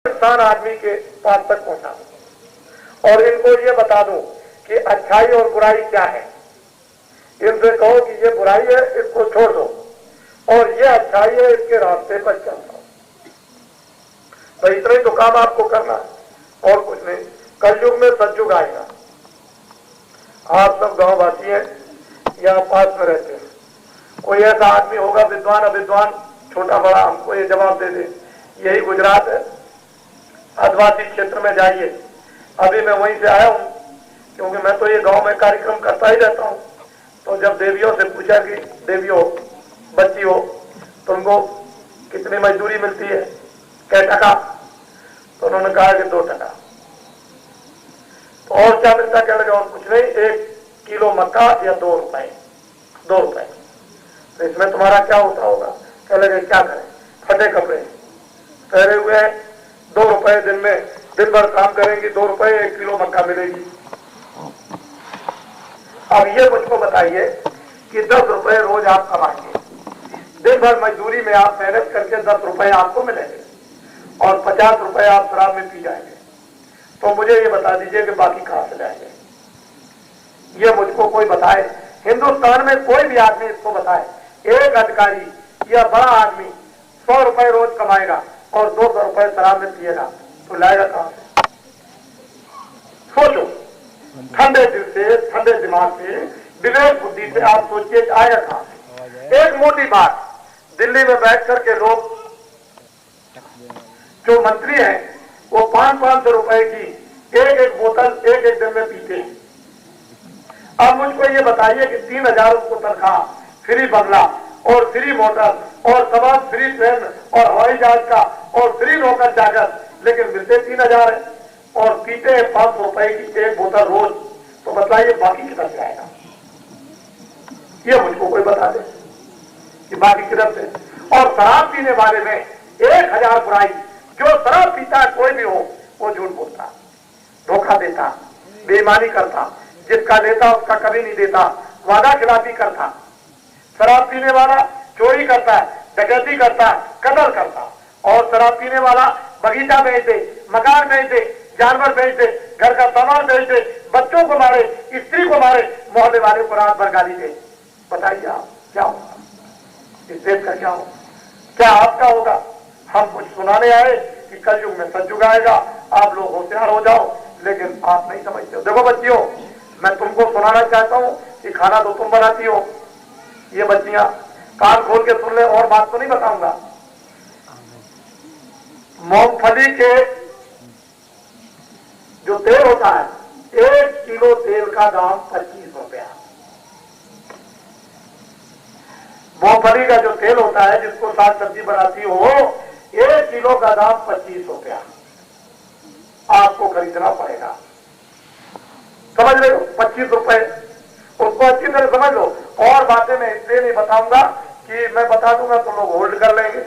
इंसान आदमी के पास तक पहुंचा दूं और इनको ये बता दूं कि अच्छाई और बुराई क्या है। इनसे कहो कि ये बुराई है, इसको छोड़ दो, और ये अच्छाई है, इसके रास्ते पर चल दो। तो इतना ही तो काम आपको करना है और कुछ नहीं। कलयुग में सतयुग आएगा। आप सब गांव वासी हैं, यहाँ पास में रहते हैं, कोई ऐसा आदमी होगा विद्वान अविद्वान छोटा बड़ा, हमको ये जवाब दे दे। यही गुजरात है, आदिवासी क्षेत्र में जाइए। अभी मैं वहीं से आया हूँ, क्योंकि मैं तो ये गांव में कार्यक्रम करता ही रहता हूँ। तो जब देवियों से पूछा कि देवियों बच्ची हो, तुमको कितनी मजदूरी मिलती है, कै टका, तो उन्होंने कहा कि 2 टका। तो और क्या मिलता, क्या लगा, और कुछ नहीं, 1 किलो मक्का या 2 रुपए, 2 रुपए। तो इसमें तुम्हारा क्या होता होगा? कह लगे क्या करें, फटे कपड़े पहरे हुए हैं, 2 रुपए दिन में, दिन भर काम करेंगी, 2 रुपए 1 किलो मक्का मिलेगी। अब ये मुझको बताइए कि 10 रुपए रोज आप कमाएंगे, दिन भर मजदूरी में आप मेहनत करके 10 रुपए आपको मिलेंगे और 50 रुपए आप शराब में पी जाएंगे। तो मुझे ये बता दीजिए कि बाकी कहां से लाएंगे? ये मुझको कोई बताए, हिंदुस्तान में कोई भी आदमी इसको बताए। एक अधिकारी या बड़ा आदमी 100 रुपए रोज कमाएगा और 200 रुपए शराब में पिएगा, तो लाएगा कहां से? सोचो, ठंडे दिल से, ठंडे दिमाग से, विवेक बुद्धि से आप सोचिए, आएगा कहां से? एक मोटी बात, दिल्ली में बैठ करके लोग, जो मंत्री हैं, वो 500-500 रुपए की एक बोतल एक दिन में पीते हैं। अब मुझको ये बताइए कि 3000 उनको तनख्वाह, फ्री बंगला और फ्री मोटर और तमाम फ्री ट्रेन और हवाई जहाज का और फ्री नौकर चाकर, लेकिन मिलते 3000 है और पीते हैं 500 रुपए की एक बोतल रोज। तो बताइए बाकी किधर से आएगा? ये मुझको कोई बता दे कि बाकी किधर से। और शराब पीने वाले में 1000 बुराई। जो शराब पीता है कोई भी हो, वो झूठ बोलता, धोखा देता, बेईमानी करता, जिसका लेता उसका कभी नहीं देता, वादा खिलाफी करता। शराब पीने वाला चोरी करता है, डकैती करता है, कत्ल करता। और शराब पीने वाला बगीचा बेच दे, मकान बेच दे, जानवर बेच दे, घर का सामान बेच दे, बच्चों को मारे, स्त्री को मारे, मोहल्ले वाले को रात भर गाली दे। बताइए आप क्या होगा इस देश का? क्या होगा? क्या आपका होगा? हम कुछ सुनाने आए कि कलयुग में सतयुग आएगा, आप लोग होशियार हो जाओ, लेकिन आप नहीं समझते हो। देखो बच्चियों, मैं तुमको सुनाना चाहता हूं कि खाना तो तुम बनाती हो। ये बच्चियां कान खोल के सुन ले, और बात तो नहीं बताऊंगा। मूंगफली के जो तेल होता है, 1 किलो तेल का दाम 25 रुपया। मूंगफली का जो तेल होता है, जिसको साग सब्जी बनाती हो, 1 किलो का दाम 25 रुपया आपको खरीदना पड़ेगा। समझ रहे हो? 25 रुपए, उसको अच्छी तरह समझ लो। और बातें मैं इसलिए नहीं बताऊंगा कि मैं बता दूंगा तो लोग होल्ड कर लेंगे,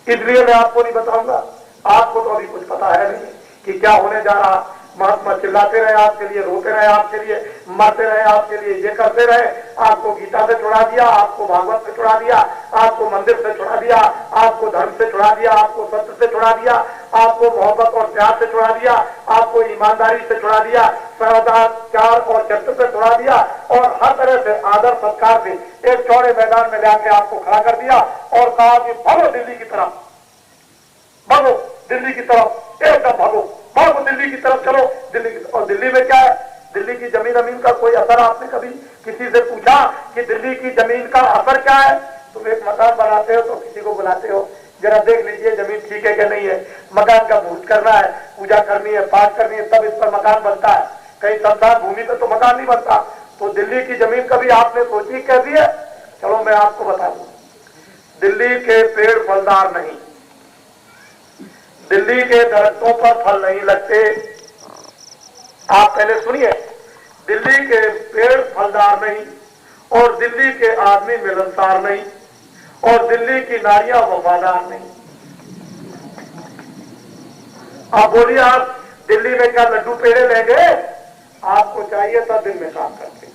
इसलिए मैं आपको नहीं बताऊंगा। आपको तो अभी कुछ पता है नहीं कि क्या होने जा रहा। महात्मा चिल्लाते रहे आपके लिए, रोते रहे आपके लिए, मरते रहे आपके लिए, ये करते रहे। आपको गीता से छुड़ा दिया, आपको भागवत से छुड़ा दिया, आपको मंदिर से छुड़ा दिया, आपको धर्म से छुड़ा दिया, आपको सत्य से छुड़ा दिया, आपको मोहब्बत और प्यार से छुड़ा दिया, आपको ईमानदारी से छुड़ा दिया, सदाचार और चरित्र से छुड़ा दिया, और हर तरह से आदर सत्कार से एक चौड़े मैदान में लाके आपको खड़ा कर दिया और कहा कि भागो दिल्ली की तरफ, भागो दिल्ली की तरफ, एकदम भागो, भागो दिल्ली की तरफ, चलो दिल्ली की। और दिल्ली में क्या है? दिल्ली की जमीन अमीन का कोई असर आपने कभी किसी से पूछा कि दिल्ली की जमीन का असर क्या है? तुम एक मकान बनाते हो तो किसी को बुलाते हो, जरा देख लीजिए जमीन ठीक है कि नहीं है, मकान का मुहूर्त करना है, पूजा करनी है, पाठ करनी है, तब इस पर मकान बनता है। कहीं संसार भूमि पर तो मकान नहीं बनता। तो दिल्ली की जमीन कभी आपने सोची कैसी है? चलो मैं आपको बता दूं, दिल्ली के पेड़ फलदार नहीं, दिल्ली के दरख्तों पर फल नहीं लगते। आप पहले सुनिए, दिल्ली के पेड़ फलदार नहीं, और दिल्ली के आदमी मिलनसार नहीं, और दिल्ली की नारियां वफादार नहीं। आप बोलिए, आप दिल्ली में क्या लड्डू पेड़े लेंगे? आपको चाहिए था दिन में काम करते,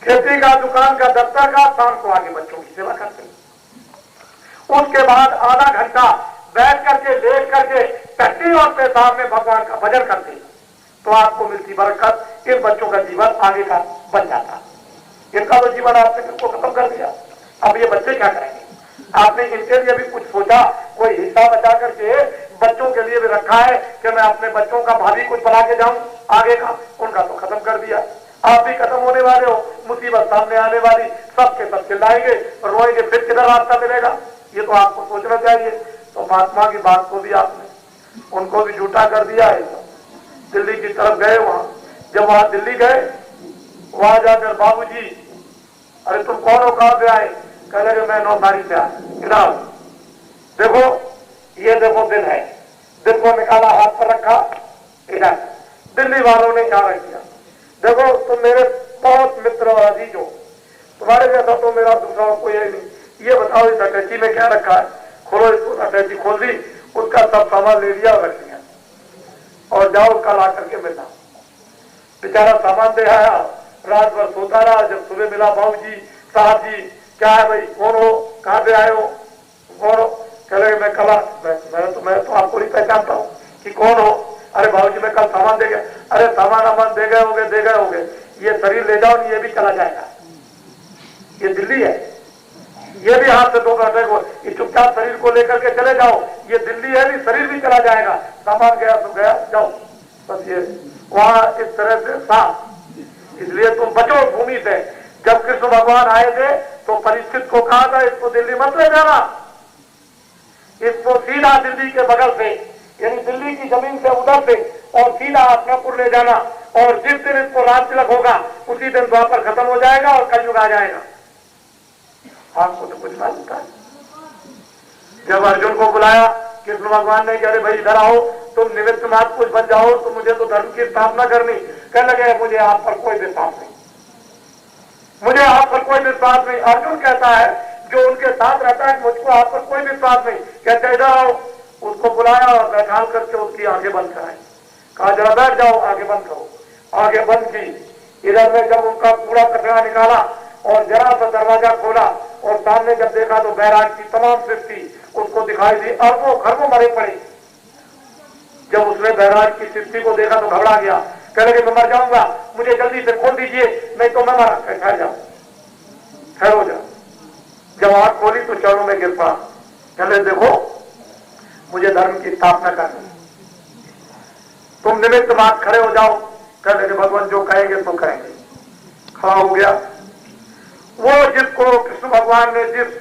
खेती का, दुकान का, दफ्तर का, शाम को आगे बच्चों की सेवा करते, उसके बाद आधा घंटा बैठ करके, लेट करके टट्टी और पेशाब में भगवान का भजन करते तो आपको मिलती बरकत। इन बच्चों का जीवन आगे का बन जाता। इनका तो जीवन आपने किसको खत्म कर दिया। अब ये बच्चे क्या करेंगे? आपने इनके लिए भी कुछ सोचा? कोई हिस्सा बचा करके बच्चों के लिए भी रखा है कि मैं अपने बच्चों का भावी कुछ बना के जाऊं आगे का? उनका तो खत्म कर दिया। आप भी खत्म होने वाले हो, मुसीबत सामने आने वाली, सबके सब चिल्लाएंगे, रोएंगे, फिर किधर रास्ता मिलेगा? ये तो आपको सोचना चाहिए। तो महात्मा की बात को भी आपने उनको भी झूठा कर दिया है। दिल्ली की तरफ गए, वहां जब वहां दिल्ली गए, वहां जाकर बाबूजी, अरे तुम कौन हो, कहां से आए? कह लगे मैं नौसारी से आया। इधर देखो, ये देखो दिन है। दिन को निकाला, हाथ पर रखा, इधर दिल्ली वालों ने क्या रख दिया? देखो तुम मेरे बहुत मित्र और अजीज हो, तुम्हारे जैसा तो मेरा दूसरा कोई है नहीं। ये बताओ इस अटैची में क्या रखा है? खोलो इसको। अटैची खोल दी, उसका सब सामान ले लिया और रख दिया, और जाओ कल आकर के मिलना। बेचारा सामान दे आया, रात भर सोता रहा। जब सुबह मिला, बाबू जी, साहब जी, क्या है भाई, कौन हो, कहां से आए हो, कौन हो? कह रहे मैं कल, मैं तो आपको नहीं पहचानता हूँ कि कौन हो। अरे बाबू जी मैं कल सामान दे गया। अरे सामान अमान दे गए होगे, दे गए होगे, ये शरीर ले जाओ, ये भी चला जाएगा। ये दिल्ली है, ये भी हाथ से 2 घंटे को, ये चुपचाप शरीर को लेकर के चले जाओ। ये दिल्ली है नहीं, शरीर भी चला जाएगा। सामान गया तो गया, जाओ बस। ये वहां इस तरह से साफ। इसलिए तुम बचो भूमि से। जब कृष्ण भगवान आए थे तो परीक्षित को कहा था इसको दिल्ली मत ले जाना, इसको सीधा दिल्ली के बगल से, यानी दिल्ली की जमीन से उधर से, और सीधा हस्तिनापुर ले जाना। और जिस दिन इसको राम तिलक होगा उसी दिन द्वापर खत्म हो जाएगा और कलयुग आ जाएगा। आपको तो कुछ मालूम था। जब अर्जुन को बुलाया कृष्ण भगवान ने, कह रहे भाई इधर आओ, तुम निमित्त मात्र कुछ बन जाओ, तो मुझे तो धर्म की स्थापना करनी। कह लगे मुझे आप पर कोई विश्वास नहीं, मुझे आप पर कोई विश्वास नहीं। अर्जुन कहता है जो उनके साथ रहता है, मुझको आप पर कोई विश्वास नहीं। कहते इधर आओ। उसको बुलाया और बैठा करके उसकी आंखें बंद कराई। कहा जरा बैठ जाओ, आगे बंद करो। आगे बंद की। इधर में जब उनका पूरा कचरा निकाला और जरा सा दरवाजा खोला और सामने जब देखा तो बैराग की तमाम सृष्टि उसको दिखाई दी। अरबों खरबों मरे पड़े। जब उसने बैराग की सृष्टि को देखा तो घबरा गया। कह लगे मैं मर जाऊंगा, मुझे जल्दी से खोल दीजिए, नहीं तो मैं मरा। ठहर जाओ, ठहरो जाओ। जब आंख खोली तो चरणों में गिर पड़ा। कहले देखो मुझे धर्म की स्थापना करनी, तुम निमित्त मात्र खड़े हो जाओ। कह लगे भगवान जो कहेंगे तो करेंगे। खड़ा हो गया। वो जिसको कृष्ण भगवान ने जिस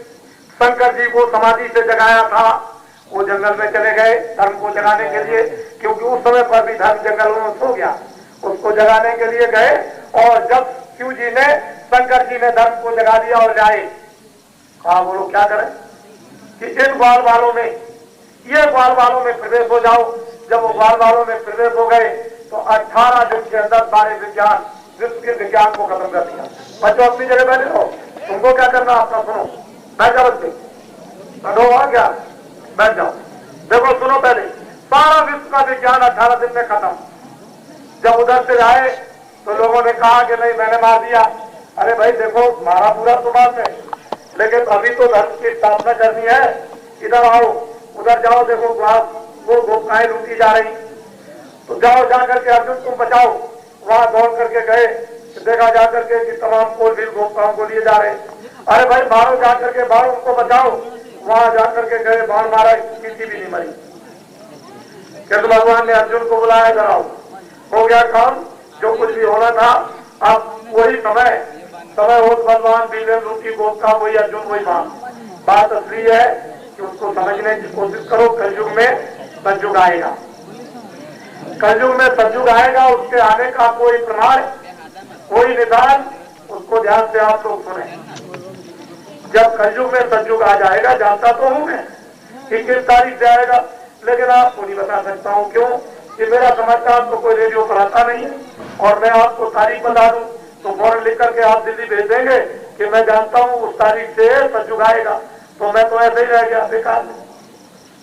शंकर जी को समाधि से जगाया था, वो जंगल में चले गए धर्म को जगाने के लिए, क्योंकि उस समय पर भी धर्म जंगलों में सो गया। उसको जगाने के लिए गए, और जब शिव जी ने, शंकर जी ने धर्म को जगा दिया और जाए, कहा बोलो क्या करें कि इन ग्वाल वालों में, ये ग्वाल वालों में प्रवेश हो जाओ। जब वो ग्वाल वालों में प्रवेश हो गए तो 18 दिन के अंदर सारे विज्ञान, विश्व के विज्ञान को खत्म कर दिया। बच्चों अपनी जगह बैठे रहो, तुमको क्या करना अपना सुनो। बैठ जाओ बच्चे, क्या बैठ जाओ। देखो सुनो, पहले सारा विश्व का विज्ञान 18 दिन में खत्म। जब उधर से आए तो लोगों ने कहा कि नहीं मैंने मार दिया। अरे भाई देखो मारा पूरा तो बाद में, लेकिन अभी तो धर्म की स्थापना करनी है। इधर आओ, उधर जाओ, देखो वो गोपकाएं लूटी जा रही, तो जाओ जाकर के अर्जुन तुम बचाओ। वहां दौड़ करके गए, देखा जाकर के कि तमाम कोल भी गोपकाओं को लिए जा रहे। अरे भाई मारो जाकर के, मारो उनको बचाओ। वहां जाकर के गए, बाण मारा, किसी भी नहीं मरी। कृष्ण भगवान ने अर्जुन को बुलाया, इधर आओ। हो गया काम, जो कुछ भी होना था। अब वही समय हो भगवान बीजेंद्र रूपी गोपका, वही अर्जुन, वही बात असली है कि उसको समझने की कोशिश करो। कलयुग में सतयुग आएगा, कलयुग में सतयुग आएगा। उसके आने का कोई प्रमाण, कोई निदान, उसको ध्यान से आप लोग सुने। जब कलयुग में सतयुग आ जाएगा, जानता तो हूं मैं कि किस तारीख से आएगा, लेकिन आपको नहीं बता सकता हूं। क्यों कि मेरा समाचार तो कोई रेडियो पर आता नहीं है, और मैं आपको तारीख बता दूं तो फौरन लिख करके आप दिल्ली भेज देंगे कि मैं जानता हूं उस तारीख से सतयुग आएगा। तो मैं तो ऐसे ही रह गया बेकार में।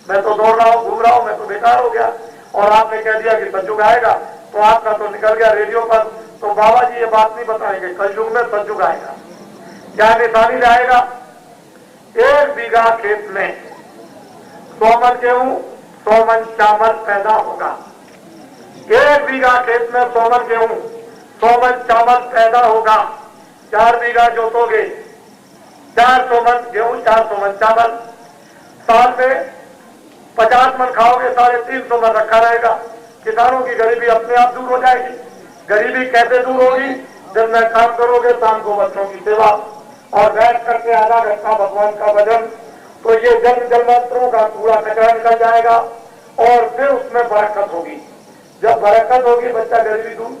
मैं तो दौड़ रहा हूं, घूम रहा हूं, मैं तो बेकार हो गया। और आपने कह दिया कि सतयुग आएगा, तो आपका तो निकल गया रेडियो पर। तो बाबा जी ये बात नहीं बताएंगे कलयुग में सतयुग आएगा। क्या निशानी लाएगा? 1 बीघा खेत में 100 मन गेहूं, 100 मन चावल पैदा होगा। 1 बीघा खेत में 100 मन गेहूं, 100 मन चावल पैदा होगा। 4 बीघा जोतोगे, 400 मन गेहूं, 400 मन चावल। साल में 50 मन खाओगे, 350 मन रखा रहेगा। किसानों की गरीबी अपने आप दूर हो जाएगी। गरीबी कैसे दूर होगी? दिन में काम करोगे, शाम को बच्चों की सेवा और बैठ करके आधा घंटा भगवान का भजन, तो ये जन्मांतरों का कूड़ा कचरा निकल जाएगा और फिर उसमें बरकत होगी। जब बरकत होगी, बच्चा गरीबी दूर,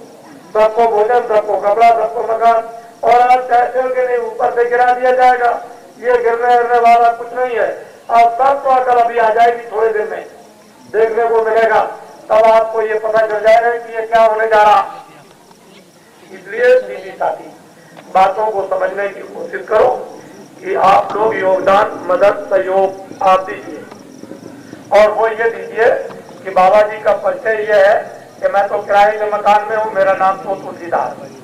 सबको भोजन, सबको कपड़ा, सबको मकान। और आज पैसे के नहीं ऊपर से गिरा दिया जाएगा, ये गिरने वाला कुछ नहीं है। अब सब तो अकल अभी आ जाएगी, थोड़े दिन में देखने को मिलेगा, तब आपको ये पता चल जाएगा कि ये क्या होने जा रहा। इसलिए सीधी साधी बातों को समझने की कोशिश करो कि आप लोग योगदान, मदद, सहयोग आप दीजिए। और वो ये दीजिए कि बाबा जी का परिचय ये है कि मैं तो किराए के मकान में हूँ, मेरा नाम तो तुलसीदास है।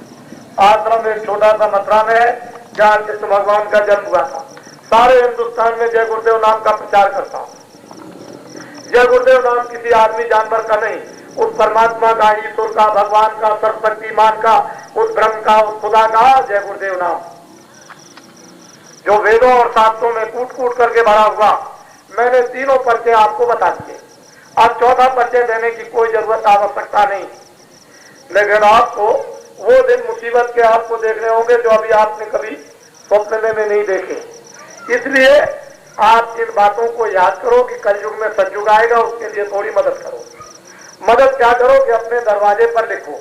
आश्रम एक छोटा सा मथुरा में है जहाँ कृष्ण भगवान का जन्म हुआ था। सारे हिंदुस्तान में जय गुरुदेव नाम का प्रचार करता हूँ। जय गुरुदेव नाम किसी आदमी जानवर का नहीं, उस परमात्मा का, ईश्वर का, भगवान का, सर्वशक्तिमान का, उस ब्रह्म का, उस खुदा का जय गुरुदेव नाम, जो वेदों और शास्त्रों में कूट कूट करके भरा हुआ। मैंने तीनों परिचय आपको बता दिए। अब चौथा परिचय देने की कोई जरूरत, आवश्यकता नहीं। लेकिन आपको वो दिन मुसीबत के आपको देखने होंगे जो अभी आपने कभी स्वप्न में नहीं देखे। इसलिए आप इन बातों को याद करो कि कलयुग में सतयुग आएगा, उसके लिए थोड़ी मदद करो। मदद क्या करो कि अपने दरवाजे पर लिखो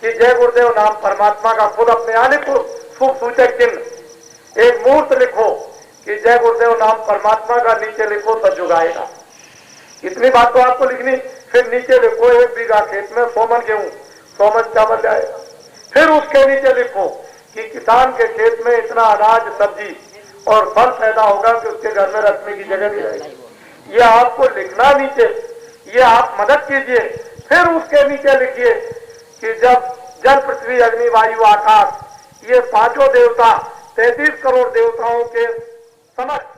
कि जय गुरुदेव नाम परमात्मा का, खुद अपने आने को शुभ सूचक चिन्ह एक मूर्त लिखो कि जय गुरुदेव नाम परमात्मा का, नीचे लिखो सतयुग आएगा। इतनी बात तो आपको लिखनी। फिर नीचे लिखो 1 बीघा खेत में 100 मन गेहूं, 100 मन चावल जाएगा। फिर उसके नीचे लिखो कि किसान के खेत में इतना अनाज, सब्जी और फल पैदा होगा कि उसके घर में रखने की जगह नहीं रहेगी। ये आपको लिखना नीचे, ये आप मदद कीजिए। फिर उसके नीचे लिखिए कि जब जल, पृथ्वी, अग्नि, वायु, आकाश, ये 5 देवता 33 करोड़ देवताओं के समक्ष